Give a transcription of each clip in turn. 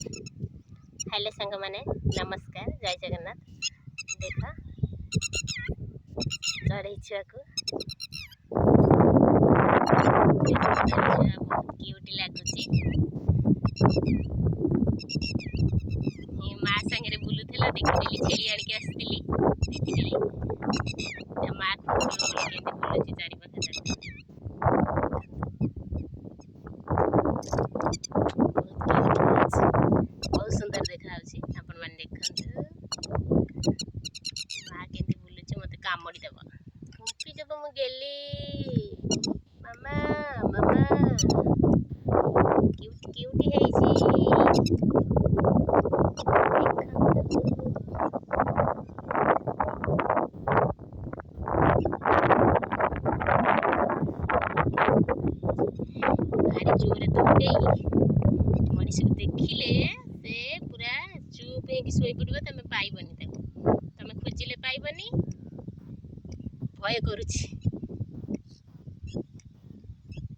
Hello सांग माने नमस्कार जय जगन्नाथ। देख चढ़ई छुआ को क्यूट लगुच माँ सांगे बुलूला देखी छेली आणिक आसती देखी माँ बुलूची चारिपाखे बहुत सुंदर देखा आपण मैंने देखते माँ के बुलूची मत कामड़ी देव खुंपी जब मु गेली मामा मामा क्यूट क्यूट है भारी जोरे दौड़े मनीष को देखिले से पूरा चुप है शोई पड़ो तुम पाइबनी तुम खोजिले पाइबनी भय करुछि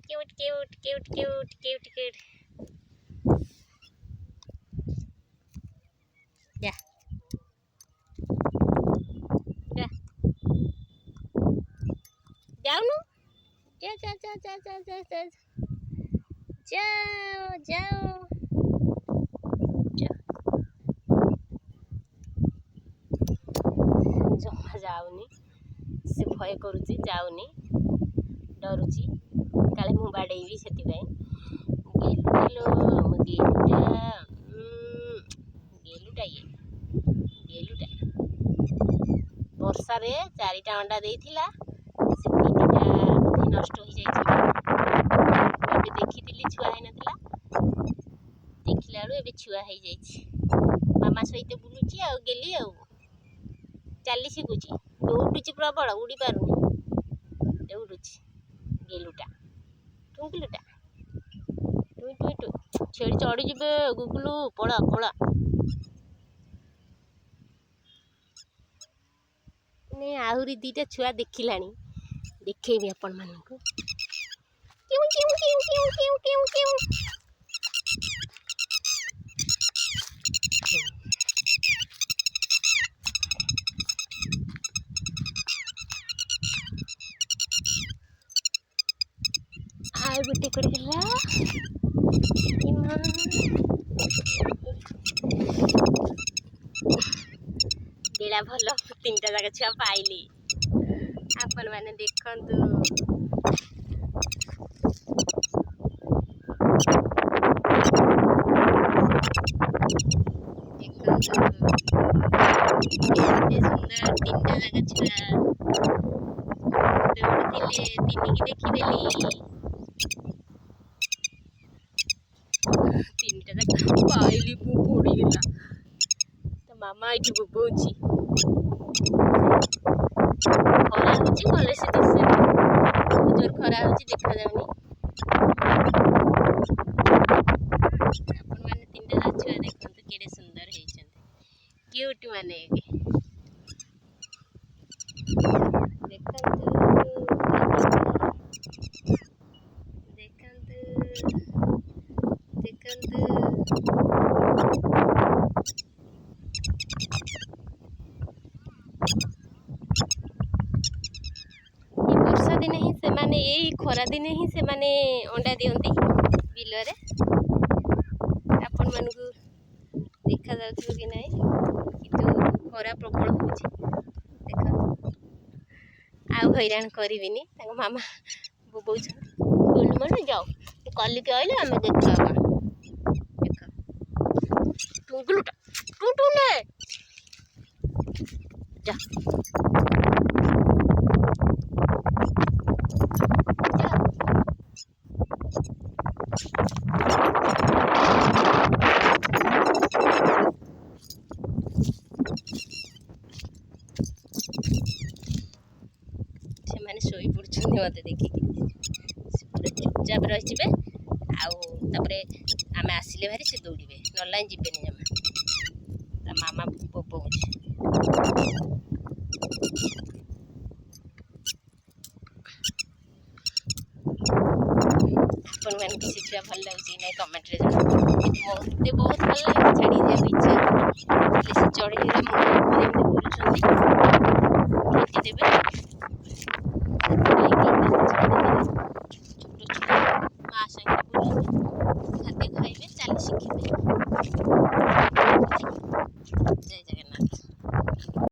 cute cute cute cute cute cute जा जा जाओ जा जा जा जा जा जा जा जाओ जाओ जमा जाऊनी से भय करुची जाऊनी डरुची काले मु बाड़ेबी से गेलुटा ये गेलुटा वर्षा रे 4टा अंडा देइथिला से 3टा बोधे नष्ट हो जाइए देखी छुआ है ना देखला ए छुआ हो जाइए मामा सहित बुलूची आ गेली आ चली शिखुची दौड़ुची प्रबल उड़ी पारुनी दौड़ुची गेलुटा टुंकिलुटा टुई टुई टु छेड़ी चढ़ी जीवे गुगुलू पड़ा पड़ा ने आहुरी 2टा छुआ देखिलानी देखेबी आपण मानकु क्यों क्यों क्यों क्यों क्यों क्यों क्यों आय गुटी कड़ला बेड़ा भल 3टा जाक छुआ पाइली आपण मैंने देखंतु सुंदर 3टा जाक छुआ दौड़े 3 की देखीदेली 3टा जाक पाइली पड़ीगला तो मामा ये बोबौची खरा होची भले से दिसे जोर खरा होची देखा जाउनी आपण माने 3टा जाक छुआ देखंतु केडे सुंदर हेइछन क्यूट माने देखंतु देखंतु वर्षा दिन ही से माने यही खरा दिन ही से माने अंडा दियंती बिल रे आपण मानकु देखा जाउथि कि नाही किंतु खरा प्रबल होची देखा आ हैरान करिविनी तांग मामा बोबौछ बोल मन जाओ कल के आइले हमें देखा देखा टुंगलुटा टुटू ने जा शोई पड़छन मत देखिक पूरा चुपचाप रही आउे आम आसिले भारी से दौड़े नल्ला जीवेनि जमा मामा बोबौछ आपण मैंने किसी ଖେତିଟା ଭଲ ଲାଗୁଛି କି ନାହିଁ କମେଣ୍ଟରେ ଜଣାନ୍ତୁ। ମୋତେ ବହୁତ ଭଲ ଲାଗୁଛି, ଛାଡ଼ି ଯିବାକୁ ଇଚ୍ଛା ହେଲେ ସେ ଚଢ଼େଇରେ ମନ ଏମିତି କରୁଛନ୍ତି ଖେତି ଦେବେ।